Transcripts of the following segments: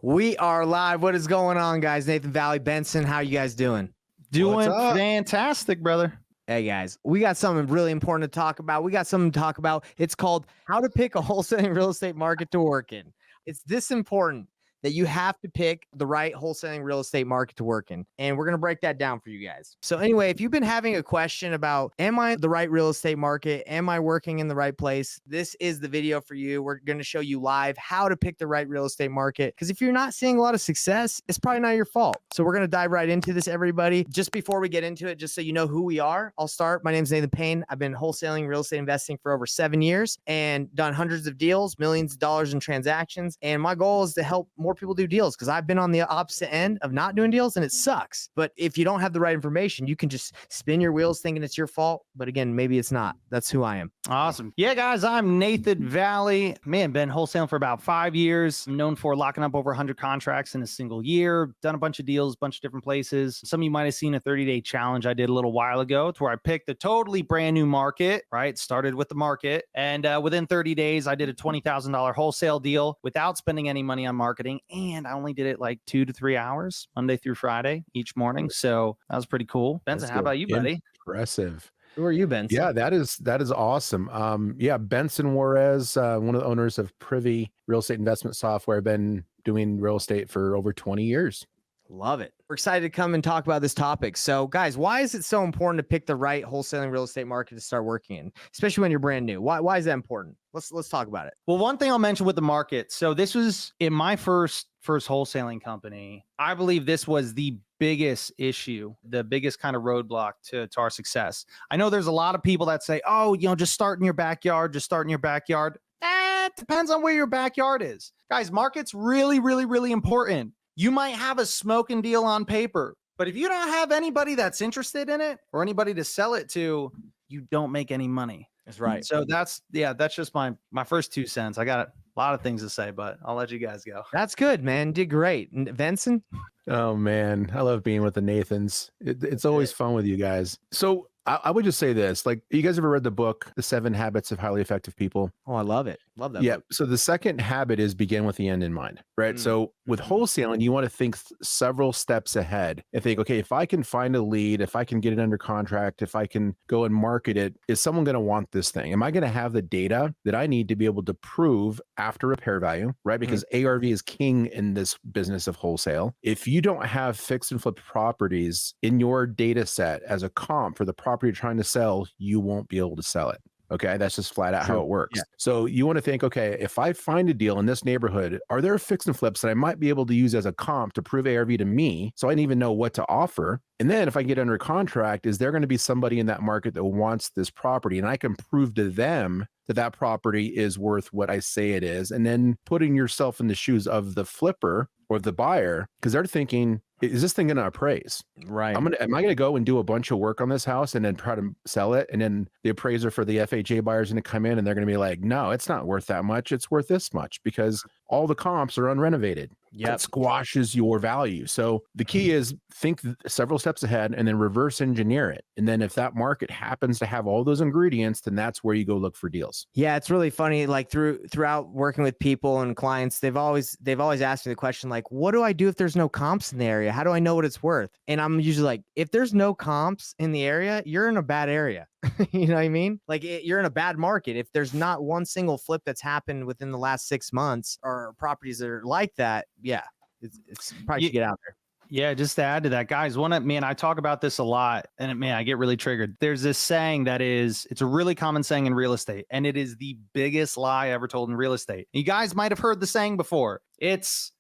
We are live. What is going on, guys? Nathan Valley, Benson, how you guys doing? Doing fantastic, brother. Hey, guys, we got something really important to talk about. It's called how to pick a wholesaling real estate market to work in. It's this important that you have to pick the right wholesaling real estate market to work in. And we're going to break that down for you guys. So anyway, if you've been having a question about, am I the right real estate market? Am I working in the right place? This is the video for you. We're going to show you live how to pick the right real estate market. Because if you're not seeing a lot of success, it's probably not your fault. So we're going to dive right into this, everybody. Just before we get into it, just so you know who we are, I'll start. My name is Nathan Payne. I've been wholesaling real estate investing for over 7 years and done hundreds of deals, millions of dollars in transactions. And my goal is to help more people do deals, because I've been on the opposite end of not doing deals and it sucks. But if you don't have the right information, you can just spin your wheels thinking it's your fault. But again, maybe it's not. That's who I am. Awesome. Yeah, guys, I'm Nathan Valley. Man, been wholesaling for about 5 years. I'm known for locking up over 100 contracts in a single year. Done a bunch of deals, a bunch of different places. Some of you might have seen a 30-day challenge I did a little while ago to where I picked a totally brand new market, right? Started with the market. And within 30 days, I did a $20,000 wholesale deal without spending any money on marketing. And I only did it like 2 to 3 hours, Monday through Friday, each morning. So that was pretty cool. Benson, how about you, buddy? Impressive. Who are you, Benson? Yeah, that is awesome. Yeah, Benson Juarez, one of the owners of Privy Real Estate Investment Software. I've been doing real estate for over 20 years. Love it. We're excited to come and talk about this topic. So guys, why is it so important to pick the right wholesaling real estate market to start working in, especially when you're brand new? Why is that important? Let's talk about it. Well, one thing I'll mention with the market. So this was in my first wholesaling company. I believe this was the biggest issue, the biggest kind of roadblock to our success. I know there's a lot of people that say, oh, just start in your backyard, That depends on where your backyard is. Guys, market's really, really, really important. You might have a smoking deal on paper, but if you don't have anybody that's interested in it or anybody to sell it to, you don't make any money. That's right. So that's just my first 2 cents. I got a lot of things to say, but I'll let you guys go. That's good, man. Did great. Benson? Oh man, I love being with the Nathans. It's always fun with you guys. So I would just say this, like, you guys ever read the book, The 7 Habits of Highly Effective People? Oh, I love it. Love that. Yeah. book. So the second habit is begin with the end in mind, right? So with wholesaling, you want to think several steps ahead and think, okay, if I can find a lead, if I can get it under contract, if I can go and market it, is someone going to want this thing? Am I going to have the data that I need to be able to prove after repair value, right? Because ARV is king in this business of wholesale. If you don't have fix and flip properties in your data set as a comp for the property you're trying to sell, you won't be able to sell it. Okay, that's just flat out how it works. Yeah. So you want to think, okay, if I find a deal in this neighborhood, are there fix and flips that I might be able to use as a comp to prove ARV to me so I didn't even know what to offer? And then if I get under contract, is there going to be somebody in that market that wants this property and I can prove to them that that property is worth what I say it is? And then putting yourself in the shoes of the flipper or the buyer, because they're thinking, is this thing going to appraise? Right. Am I going to go and do a bunch of work on this house and then try to sell it? And then the appraiser for the FHA buyer is going to come in and they're going to be like, no, it's not worth that much. It's worth this much because all the comps are unrenovated. That squashes your value. So the key is think several steps ahead and then reverse engineer it. And then if that market happens to have all those ingredients, then that's where you go look for deals. Yeah, it's really funny. Like throughout working with people and clients, they've always asked me the question, like, what do I do if there's no comps in the area? How do I know what it's worth? And I'm usually like, if there's no comps in the area, you're in a bad area. You know what I mean? Like you're in a bad market. If there's not one single flip that's happened within the last 6 months or properties that are like that, yeah, it's probably should get out there. Yeah, just to add to that, guys, I talk about this a lot and I get really triggered. There's this saying it's a really common saying in real estate, and it is the biggest lie ever told in real estate. You guys might have heard the saying before. It's,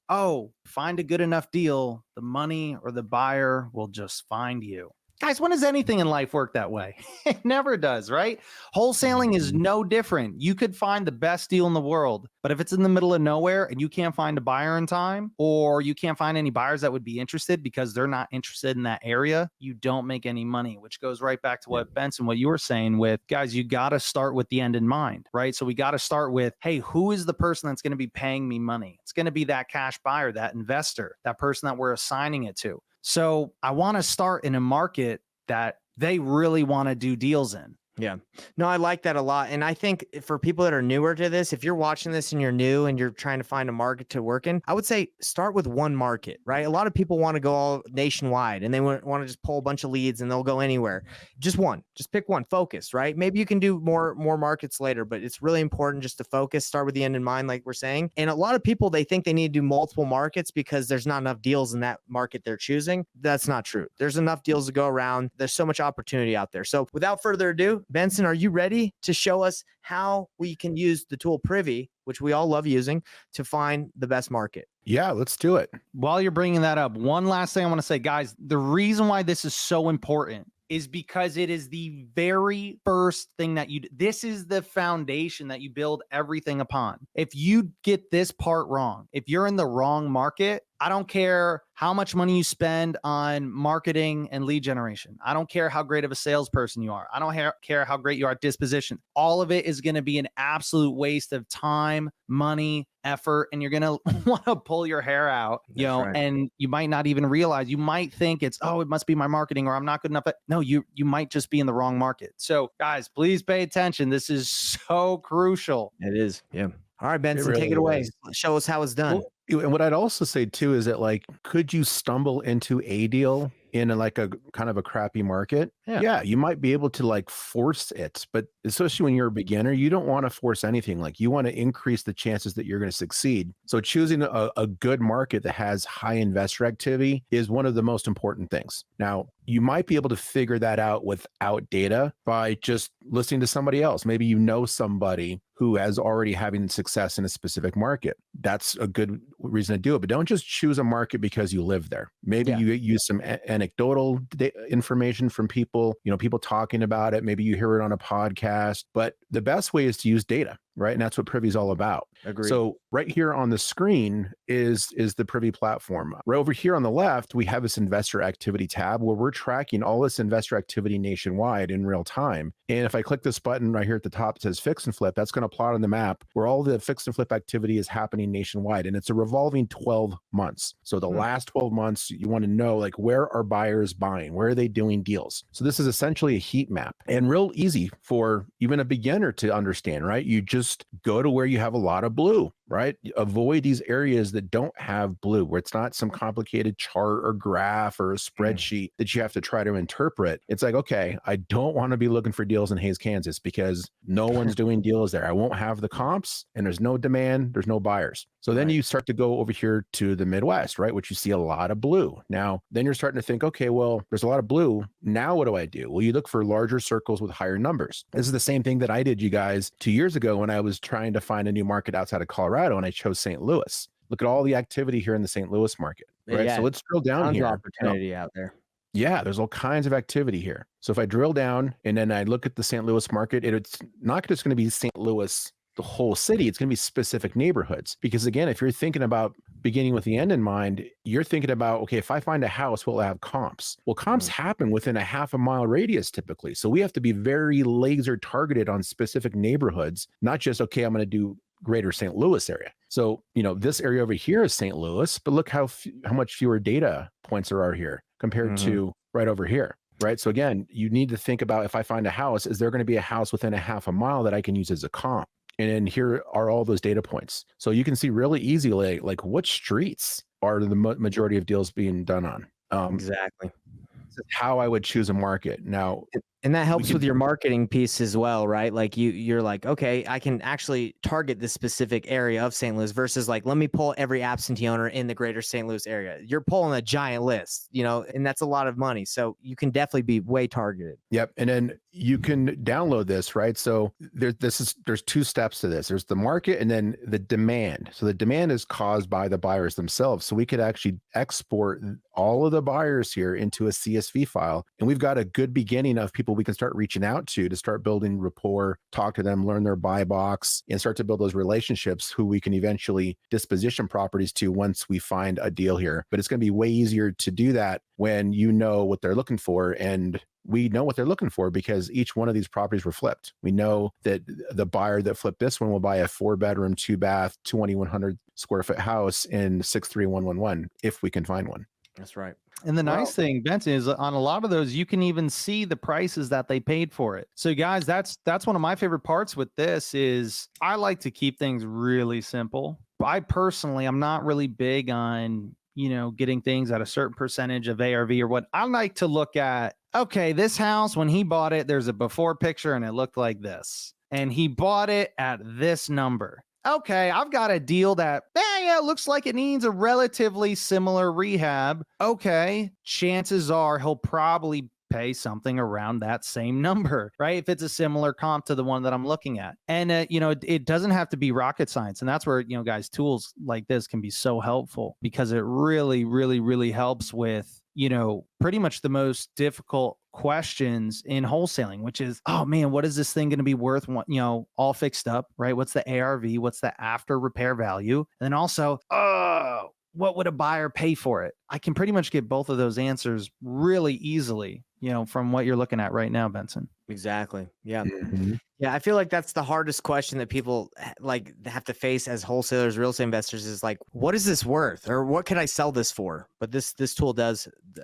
oh, find a good enough deal, the money or the buyer will just find you. Guys, when does anything in life work that way? It never does, right? Wholesaling is no different. You could find the best deal in the world, but if it's in the middle of nowhere and you can't find a buyer in time, or you can't find any buyers that would be interested because they're not interested in that area, you don't make any money, which goes right back to what Benson, what you were saying with, guys, you got to start with the end in mind, right? So we got to start with, hey, who is the person that's going to be paying me money? It's going to be that cash buyer, that investor, that person that we're assigning it to. So I want to start in a market that they really want to do deals in. Yeah. No, I like that a lot. And I think for people that are newer to this, if you're watching this and you're new and you're trying to find a market to work in, I would say start with one market, right? A lot of people want to go all nationwide and they want to just pull a bunch of leads and they'll go anywhere. Just one, just pick one, focus, right? Maybe you can do more markets later, but it's really important just to focus, start with the end in mind, like we're saying. And a lot of people, they think they need to do multiple markets because there's not enough deals in that market they're choosing. That's not true. There's enough deals to go around. There's so much opportunity out there. So without further ado, Benson, are you ready to show us how we can use the tool Privy, which we all love using, to find the best market? Yeah, let's do it. While you're bringing that up, one last thing I want to say, guys, the reason why this is so important is because it is the very first thing that this is the foundation that you build everything upon. If you get this part wrong, if you're in the wrong market, I don't care how much money you spend on marketing and lead generation. I don't care how great of a salesperson you are. I don't care how great you are at disposition. All of it is going to be an absolute waste of time, money, effort, and you're going to want to pull your hair out, Right. And you might not even realize. You might think it must be my marketing or I'm not good enough. No, you might just be in the wrong market. So guys, please pay attention. This is so crucial. It is. Yeah. All right, Benson, really take it away. is. Show us how it's done. Well, and what I'd also say too is that, like, could you stumble into a deal in like a kind of a crappy market? Yeah, you might be able to like force it, but especially when you're a beginner, you don't want to force anything. Like, you want to increase the chances that you're going to succeed. So choosing a good market that has high investor activity is one of the most important things. Now, you might be able to figure that out without data by just listening to somebody else. Maybe you know somebody who has already having success in a specific market. That's a good reason to do it. But don't just choose a market because you live there. Maybe you use some anecdotal information from people, people talking about it. Maybe you hear it on a podcast. But the best way is to use data, right? And that's what Privy is all about. Agreed. So right here on the screen is the Privy platform. Right over here on the left, we have this investor activity tab where we're tracking all this investor activity nationwide in real time. And if I click this button right here at the top, it says fix and flip. That's going to plot on the map where all the fix and flip activity is happening nationwide. And it's a revolving 12 months. So the last 12 months, you want to know, like, where are buyers buying? Where are they doing deals? So this is essentially a heat map, and real easy for even a beginner to understand, right? You just go to where you have a lot of blue, right? Avoid these areas that don't have blue, where it's not some complicated chart or graph or a spreadsheet that you have to try to interpret. It's like, okay, I don't want to be looking for deals in Hays, Kansas, because no one's doing deals there. I won't have the comps, and there's no demand, there's no buyers. So then you start to go over here to the Midwest, right? Which you see a lot of blue. Now, then you're starting to think, okay, well, there's a lot of blue. Now what do I do? Well, you look for larger circles with higher numbers. This is the same thing that I did, you guys, 2 years ago when I was trying to find a new market outside of Colorado, and I chose St. Louis. Look at all the activity here in the St. Louis market, right? Yeah, So let's drill down tons here. of opportunity out there. Yeah, there's all kinds of activity here. So if I drill down and then I look at the St. Louis market, it's not just going to be St. Louis, the whole city. It's going to be specific neighborhoods. Because again, if you're thinking about beginning with the end in mind, you're thinking about, okay, if I find a house, will it have comps? Well, comps happen within a half a mile radius typically. So we have to be very laser targeted on specific neighborhoods, not just, okay, I'm going to do greater St. Louis area. So, this area over here is St. Louis, but look how much fewer data points there are here compared to right over here. Right. So again, you need to think about, if I find a house, is there going to be a house within a half a mile that I can use as a comp? And then here are all those data points. So you can see really easily, like which streets are the majority of deals being done on. Exactly. This is how I would choose a market. Now, and that helps with your marketing piece as well, right? Like you're like, okay, I can actually target this specific area of St. Louis versus like, let me pull every absentee owner in the greater St. Louis area. You're pulling a giant list, and that's a lot of money. So you can definitely be way targeted. Yep. And then you can download this, right? So there's two steps to this. There's the market and then the demand. So the demand is caused by the buyers themselves. So we could actually export all of the buyers here into a CSV file. And we've got a good beginning of people we can start reaching out to start building rapport, talk to them, learn their buy box, and start to build those relationships who we can eventually disposition properties to once we find a deal here. But it's going to be way easier to do that when you know what they're looking for. And we know what they're looking for because each one of these properties were flipped. We know that the buyer that flipped this one will buy a 4-bedroom, 2-bath, 2,100 square foot house in 63111 if we can find one. That's right. And the Well, nice thing, Benson, is on a lot of those, you can even see the prices that they paid for it. So guys, that's one of my favorite parts with this is I like to keep things really simple. I personally, I'm not really big on, getting things at a certain percentage of ARV or what. I like to look at, okay, this house, when he bought it, there's a before picture and it looked like this. And he bought it at this number. Okay, I've got a deal that, looks like it needs a relatively similar rehab. Okay, chances are he'll probably pay something around that same number, right? If it's a similar comp to the one that I'm looking at. And, it doesn't have to be rocket science. And that's where, guys, tools like this can be so helpful because it really, really, really helps with, pretty much the most difficult questions in wholesaling, which is, oh man, what is this thing going to be worth? All fixed up, right? What's the ARV? What's the after repair value? And then also, what would a buyer pay for it? I can pretty much get both of those answers really easily, from what you're looking at right now, Benson. Exactly. Yeah. Mhm. Yeah. I feel like that's the hardest question that people like have to face as wholesalers, real estate investors is like, what is this worth? Or what can I sell this for? But this tool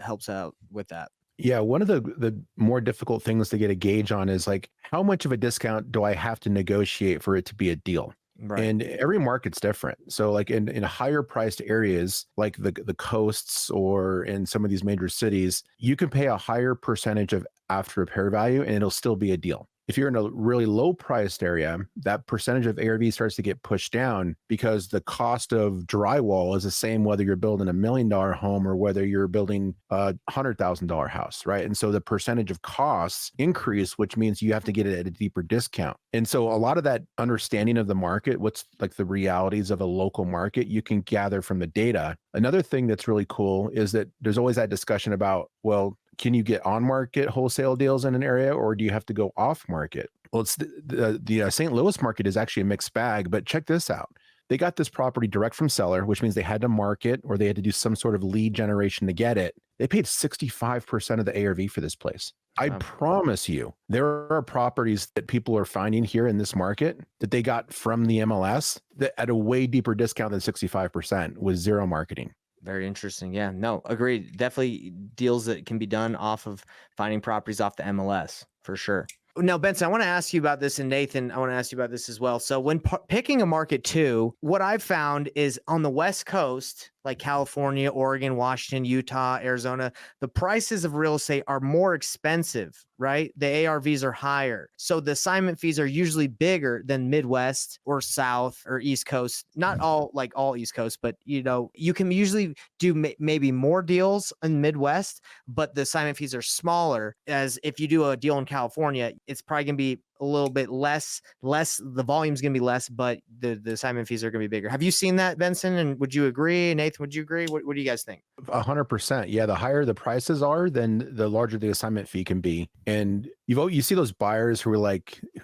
helps out with that. Yeah, one of the more difficult things to get a gauge on is like how much of a discount do I have to negotiate for it to be a deal? Right. And every market's different. So like in higher priced areas like the coasts or in some of these major cities, you can pay a higher percentage of after repair value and it'll still be a deal. If you're in a really low priced area, that percentage of ARV starts to get pushed down because the cost of drywall is the same whether you're building $1 million home or whether you're building a $100,000 house, right? And so the percentage of costs increase, which means you have to get it at a deeper discount. And so a lot of that understanding of the market, what's like the realities of a local market, you can gather from the data. Another thing that's really cool is that there's always that discussion about, well, can you get on market wholesale deals in an area or do you have to go off market? Well, it's the St. Louis market is actually a mixed bag, but check this out. They got this property direct from seller, which means they had to market or they had to do some sort of lead generation to get it. They paid 65% of the ARV for this place. I promise you, there are properties that people are finding here in this market that they got from the MLS that at a way deeper discount than 65% with zero marketing. Very interesting. Yeah, no, agreed. Definitely deals that can be done off of finding properties off the MLS for sure. Now, Benson, I want to ask you about this, and Nathan, I want to ask you about this as well. So when picking a market too, what I've found is on the West Coast, like California, Oregon, Washington, Utah, Arizona, the prices of real estate are more expensive, right? The ARVs are higher. So the assignment fees are usually bigger than Midwest or South or East Coast. Not all East Coast, but you can usually do maybe more deals in Midwest, but the assignment fees are smaller. As if you do a deal in California, it's probably going to be a little bit less, the volume's going to be less, but the assignment fees are going to be bigger. Have you seen that, Benson? And would you agree? Nathan, would you agree? What do you guys think? 100%. Yeah. The higher the prices are, then the larger the assignment fee can be. And you see those buyers who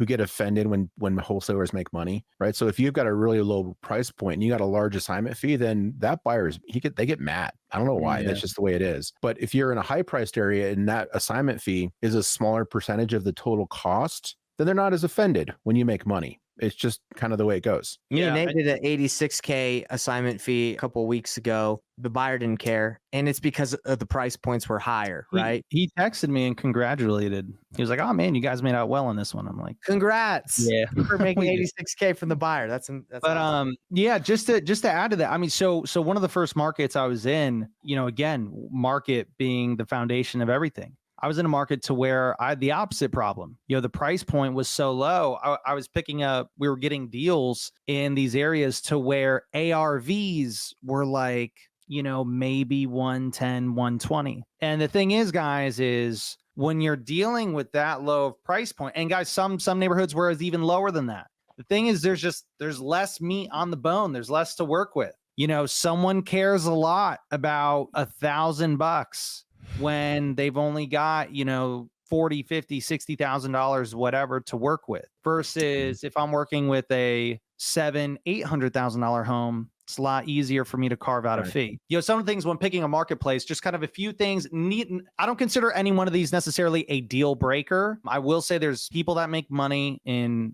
get offended when wholesalers make money, right? So if you've got a really low price point and you got a large assignment fee, then that they get mad. I don't know why. Yeah. That's just the way it is. But if you're in a high priced area and that assignment fee is a smaller percentage of the total cost, then they're not as offended when you make money. It's just kind of the way it goes. Me and Nate did an $86K assignment fee a couple of weeks ago. The buyer didn't care. And it's because the price points were higher, right? He texted me and congratulated. He was like, oh man, you guys made out well on this one. I'm like, congrats. Yeah. For making $86K from the buyer. That's but awesome. Yeah, just to add to that, I mean, so one of the first markets I was in, again, market being the foundation of everything. I was in a market to where I had the opposite problem. The price point was so low. We were getting deals in these areas to where ARVs were like, maybe 110, 120. And the thing is, guys, is when you're dealing with that low of price point, and guys, some neighborhoods were even lower than that. The thing is, there's less meat on the bone. There's less to work with. Someone cares a lot about $1,000 when they've only got, $40, $50, $60,000, whatever to work with versus if I'm working with a $700,000-$800,000 home, it's a lot easier for me to carve out a fee. Some of the things when picking a marketplace, just kind of a few things. I don't consider any one of these necessarily a deal breaker. I will say there's people that make money in,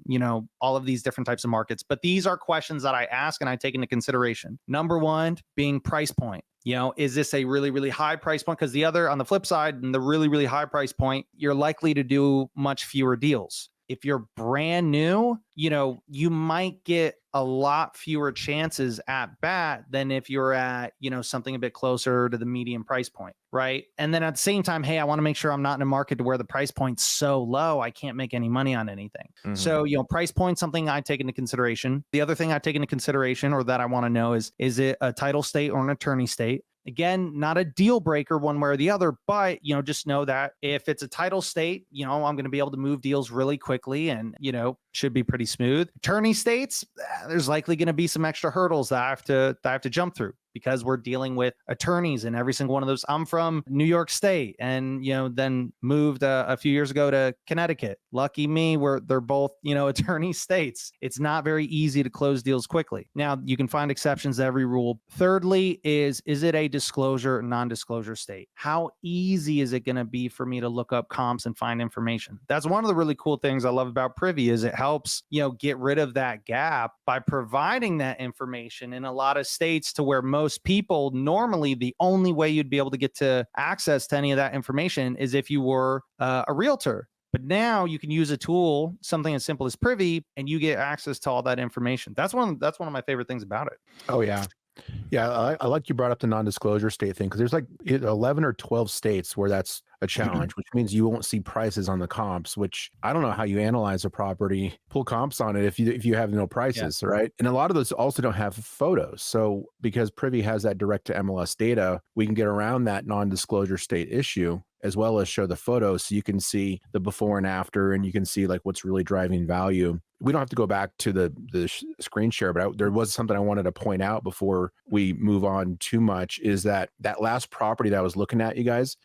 all of these different types of markets, but these are questions that I ask and I take into consideration. Number one being price point. You know, is this a really, really high price point? Because the other, on the flip side, in the really, really high price point, you're likely to do much fewer deals. If you're brand new, you know, you might get a lot fewer chances at bat than if you're at, you know, something a bit closer to the medium price point, right? And then at the same time, hey, I want to make sure I'm not in a market to where the price point's so low, I can't make any money on anything. Mhm. So, you know, price point, something I take into consideration. The other thing I take into consideration, or that I want to know, is it a title state or an attorney state? Again, not a deal breaker one way or the other, but, you know, just know that if it's a title state, you know, I'm going to be able to move deals really quickly and, you know, should be pretty smooth. Attorney states, there's likely going to be some extra hurdles that I have to jump through, because we're dealing with attorneys in every single one of those. I'm from New York State, and, you know, then moved a few years ago to Connecticut. Lucky me, they're both, you know, attorney states. It's not very easy to close deals quickly. Now, you can find exceptions to every rule. Thirdly, is it a disclosure, non-disclosure state? How easy is it going to be for me to look up comps and find information? That's one of the really cool things I love about Privy, is it helps, you know, get rid of that gap by providing that information in a lot of states, to where most people, normally the only way you'd be able to get to access to any of that information is if you were a realtor. But now you can use a tool, something as simple as Privy, and you get access to all that information. That's one of my favorite things about it. Oh yeah. Yeah, I like you brought up the non-disclosure state thing, because there's like 11 or 12 states where that's a challenge, which means you won't see prices on the comps, which I don't know how you analyze a property, pull comps on it if you have no prices, right? And a lot of those also don't have photos. So because Privy has that direct to MLS data, we can get around that non-disclosure state issue, as well as show the photos, so you can see the before and after, and you can see like what's really driving value. We don't have to go back to the screen share, but there was something I wanted to point out before we move on too much, is that last property that I was looking at, you guys,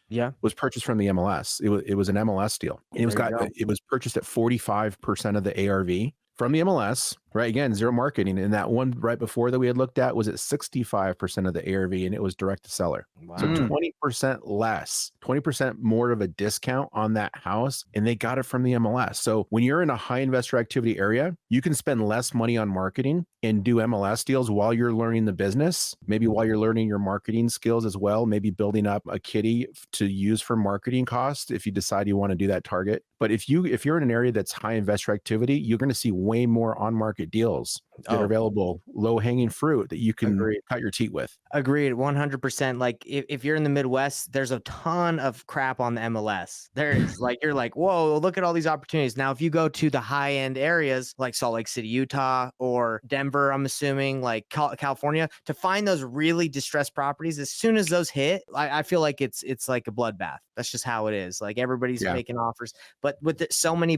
was purchased from the MLS. It was an MLS deal. And it was purchased at 45% of the ARV from the MLS, right? Again, zero marketing. And that one right before that we had looked at was at 65% of the ARV, and it was direct to seller. Wow. So 20% less, 20% more of a discount on that house. And they got it from the MLS. So when you're in a high investor activity area, you can spend less money on marketing and do MLS deals while you're learning the business, maybe while you're learning your marketing skills as well, maybe building up a kitty to use for marketing costs if you decide you want to do that target. But if you're in an area that's high investor activity, you're going to see way more on-market deals that are available, low-hanging fruit that you can cut your teeth with. Agreed, 100%. Like if you're in the Midwest, there's a ton of crap on the MLS. There is, like, you're like, whoa, look at all these opportunities. Now, if you go to the high-end areas like Salt Lake City, Utah, or Denver, I'm assuming, like California, to find those really distressed properties, as soon as those hit, I feel like it's like a bloodbath. That's just how it is. Like, everybody's making offers, but with so many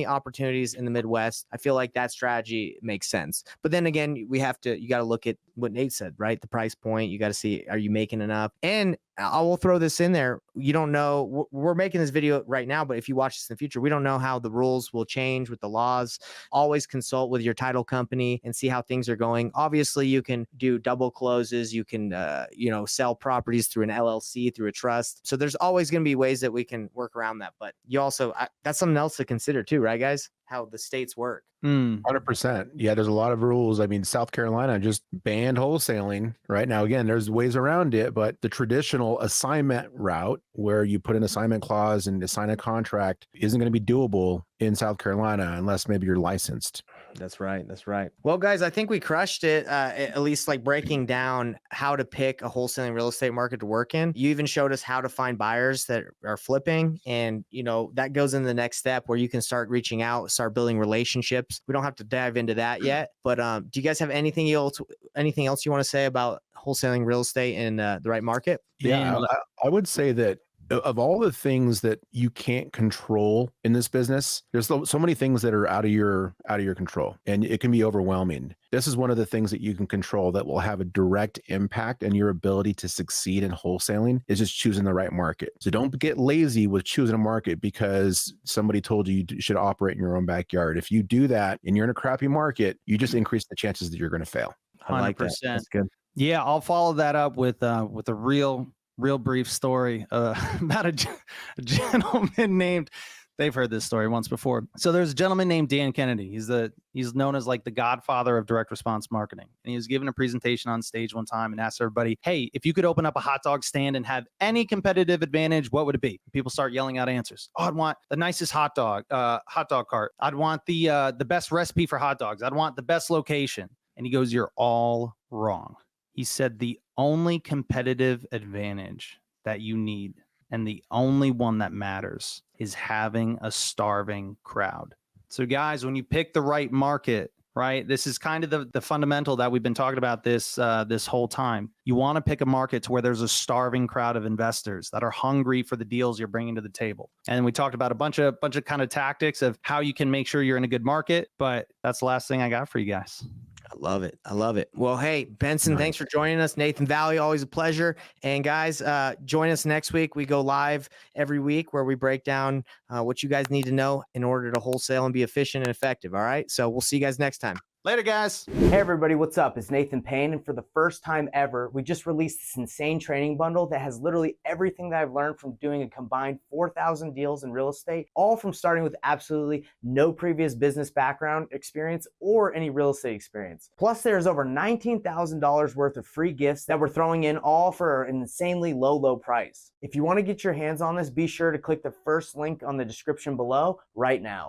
opportunities in the Midwest, I feel like that strategy makes sense. But then again, you got to look at what Nate said, right? The price point. You got to see, are you making enough? And I will throw this in there. You don't know, we're making this video right now, but if you watch this in the future, we don't know how the rules will change with the laws. Always consult with your title company and see how things are going. Obviously, you can do double closes. You can, sell properties through an LLC, through a trust. So there's always going to be ways that we can work around that. But you also, that's something else to consider too, right, guys? How the states work. 100%. Yeah, there's a lot of rules. I mean, South Carolina just banned wholesaling right now. Again, there's ways around it, but the traditional assignment route, where you put an assignment clause and assign a contract, isn't going to be doable in South Carolina unless maybe you're licensed. That's right. That's right. Well, guys, I think we crushed it, at least like breaking down how to pick a wholesaling real estate market to work in. You even showed us how to find buyers that are flipping. And, that goes in the next step where you can start reaching out, start building relationships. We don't have to dive into that yet. But do you guys have anything else you want to say about wholesaling real estate in the right market? Yeah, I would say that of all the things that you can't control in this business, there's so many things that are out of your control, and it can be overwhelming. This is one of the things that you can control that will have a direct impact on your ability to succeed in wholesaling, is just choosing the right market. So don't get lazy with choosing a market because somebody told you should operate in your own backyard. If you do that and you're in a crappy market, you just increase the chances that you're going to fail. 100%. That's good. Yeah, I'll follow that up with a real brief story about a gentleman named They've heard this story once before. So there's a gentleman named Dan Kennedy. He's known as like the godfather of direct response marketing. And he was given a presentation on stage one time and asked everybody, hey, if you could open up a hot dog stand and have any competitive advantage, what would it be? People start yelling out answers. Oh, I'd want the nicest hot dog cart. I'd want the best recipe for hot dogs. I'd want the best location. And he goes, you're all wrong. He said the only competitive advantage that you need and the only one that matters is having a starving crowd. So guys, when you pick the right market, right, this is kind of the fundamental that we've been talking about this whole time. You want to pick a market to where there's a starving crowd of investors that are hungry for the deals you're bringing to the table. And we talked about a bunch of kind of tactics of how you can make sure you're in a good market, but that's the last thing I got for you guys. I love it. I love it. Well, hey, Benson, thanks for joining us. Nathan Valley, always a pleasure. And guys, join us next week. We go live every week where we break down what you guys need to know in order to wholesale and be efficient and effective. All right. So we'll see you guys next time. Later, guys. Hey everybody, what's up? It's Nathan Payne, and for the first time ever, we just released this insane training bundle that has literally everything that I've learned from doing a combined 4,000 deals in real estate, all from starting with absolutely no previous business background experience or any real estate experience. Plus, there's over $19,000 worth of free gifts that we're throwing in, all for an insanely low price. If you want to get your hands on this, be sure to click the first link on the description below right now.